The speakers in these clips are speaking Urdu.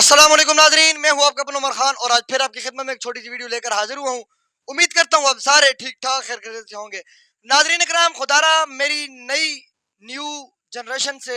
السلام علیکم ناظرین، میں ہوں آپ کا اپنا عمر خان اور آج پھر آپ کی خدمت میں ایک چھوٹی سی ویڈیو لے کر حاضر ہوا ہوں۔ امید کرتا ہوں آپ سارے ٹھیک ٹھاک خیر خیریت سے ہوں گے۔ ناظرین کرام، خدا را میری نیو جنریشن سے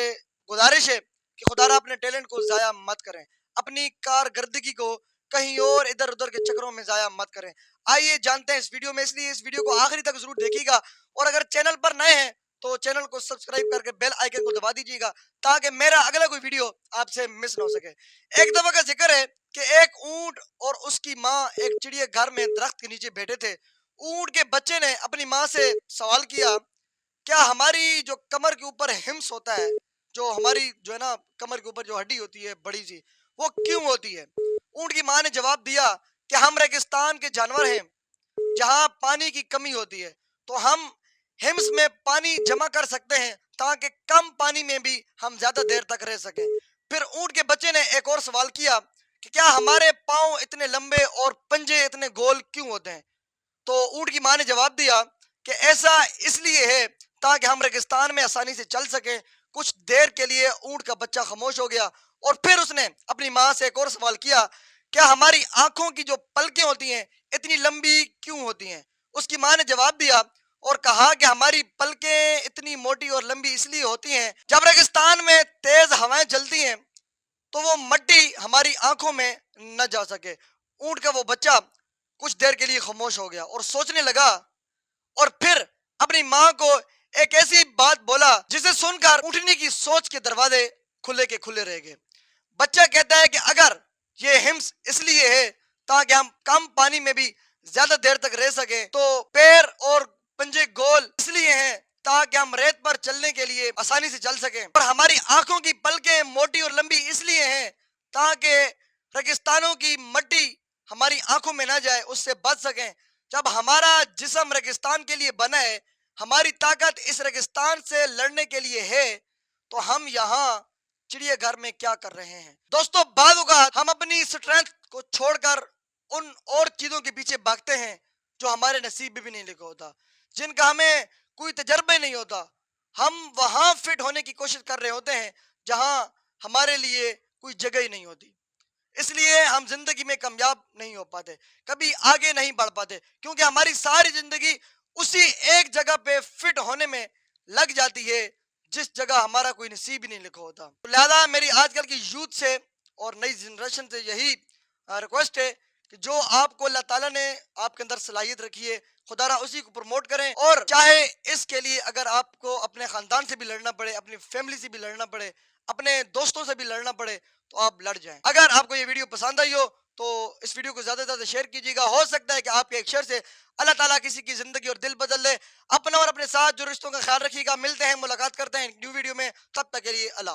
گزارش ہے کہ خدا را اپنے ٹیلنٹ کو ضائع مت کریں، اپنی کارکردگی کو کہیں اور ادھر ادھر کے چکروں میں ضائع مت کریں۔ آئیے جانتے ہیں اس ویڈیو میں، اس لیے اس ویڈیو کو آخری تک ضرور دیکھیے گا، اور اگر چینل پر نئے ہیں تو چینل کو سبسکرائب کر کے بیل آئیکن کو دبا دیجیے گا تاکہ میرا اگلا کوئی ویڈیو آپ سے مس نہ ہو سکے۔ ایک دفعہ کا ذکر ہے کہ ایک اونٹ اور اس کی ماں ایک چڑیے گھر میں درخت کے نیچے بیٹھے تھے۔ اونٹ کے بچے نے اپنی ماں سے سوال کیا، کیا ہماری جو کمر کے اوپر ہمس ہوتا ہے، جو ہماری جو ہے نا کمر کے اوپر جو ہڈی ہوتی ہے بڑی سی، وہ کیوں ہوتی ہے؟ اونٹ کی ماں نے جواب دیا کہ ہم ریگستان کے جانور ہیں جہاں پانی کی کمی ہوتی ہے، تو ہم ہمس میں پانی جمع کر سکتے ہیں تاکہ کم پانی میں بھی ہم زیادہ دیر تک رہ سکیں۔ پھر اونٹ کے بچے نے ایک اور سوال کیا کہ کیا ہمارے پاؤں اتنے لمبے اور پنجے اتنے گول کیوں ہوتے ہیں؟ تو اونٹ کی ماں نے جواب دیا کہ ایسا اس لیے ہے تاکہ ہم ریگستان میں آسانی سے چل سکیں۔ کچھ دیر کے لیے اونٹ کا بچہ خاموش ہو گیا اور پھر اس نے اپنی ماں سے ایک اور سوال کیا، کیا ہماری آنکھوں کی جو پلکیں ہوتی ہیں اتنی لمبی کیوں ہوتی ہیں؟ اس کی ماں نے جواب دیا اور کہا کہ ہماری پلکیں اتنی موٹی اور لمبی اس لیے ہوتی ہیں، جب ریگستان میں تیز ہوائیں چلتی ہیں تو وہ مٹی ہماری آنکھوں میں نہ جا سکے۔ اونٹ کا وہ بچہ کچھ دیر کے لیے خاموش ہو گیا اور سوچنے لگا، اور پھر اپنی ماں کو ایک ایسی بات بولا جسے سن کر اونٹنی کی سوچ کے دروازے کھلے کے کھلے رہ گئے۔ بچہ کہتا ہے کہ اگر یہ ہمس اس لیے ہے تاکہ ہم کم پانی میں بھی زیادہ دیر تک رہ سکیں، تو پیر اور پنجے گول اس لیے ہیں تاکہ ہم ریت پر چلنے کے لیے آسانی سے چل سکیں، اور ہماری آنکھوں کی پلکیں موٹی اور لمبی اس لیے ہیں تاکہ ریگستانوں کی مٹی ہماری آنکھوں میں نہ جائے، اس سے بچ سکیں۔ جب ہمارا جسم ریگستان کے لیے بنا ہے، ہماری طاقت اس ریگستان سے لڑنے کے لیے ہے، تو ہم یہاں چڑیے گھر میں کیا کر رہے ہیں؟ دوستو، بعض اوقات ہم اپنی اسٹرینتھ کو چھوڑ کر ان اور چیزوں کے پیچھے بھاگتے ہیں جو ہمارے نصیب میں بھی نہیں لکھا ہوتا، جن کا ہمیں کوئی تجربہ نہیں ہوتا۔ ہم وہاں فٹ ہونے کی کوشش کر رہے ہوتے ہیں جہاں ہمارے لیے کوئی جگہ ہی نہیں ہوتی، اس لیے ہم زندگی میں کامیاب نہیں ہو پاتے، کبھی آگے نہیں بڑھ پاتے، کیونکہ ہماری ساری زندگی اسی ایک جگہ پہ فٹ ہونے میں لگ جاتی ہے جس جگہ ہمارا کوئی نصیب ہی نہیں لکھا ہوتا۔ لہذا میری آج کل کی یوتھ سے اور نئی جنریشن سے یہی ریکویسٹ ہے کہ جو آپ کو اللہ تعالیٰ نے آپ کے اندر صلاحیت رکھی ہے، خدا را اسی کو پروموٹ کریں، اور چاہے اس کے لیے اگر آپ کو اپنے خاندان سے بھی لڑنا پڑے، اپنی فیملی سے بھی لڑنا پڑے، اپنے دوستوں سے بھی لڑنا پڑے، تو آپ لڑ جائیں۔ اگر آپ کو یہ ویڈیو پسند آئی ہو تو اس ویڈیو کو زیادہ سے زیادہ شیئر کیجیے گا، ہو سکتا ہے کہ آپ کے ایک شیئر سے اللہ تعالیٰ کسی کی زندگی اور دل بدل دے۔ اپنا اور اپنے ساتھ جو رشتوں کا خیال رکھیے گا۔ ملتے ہیں، ملاقات کرتے ہیں نیو ویڈیو میں، تب تک کے لیے اللہ۔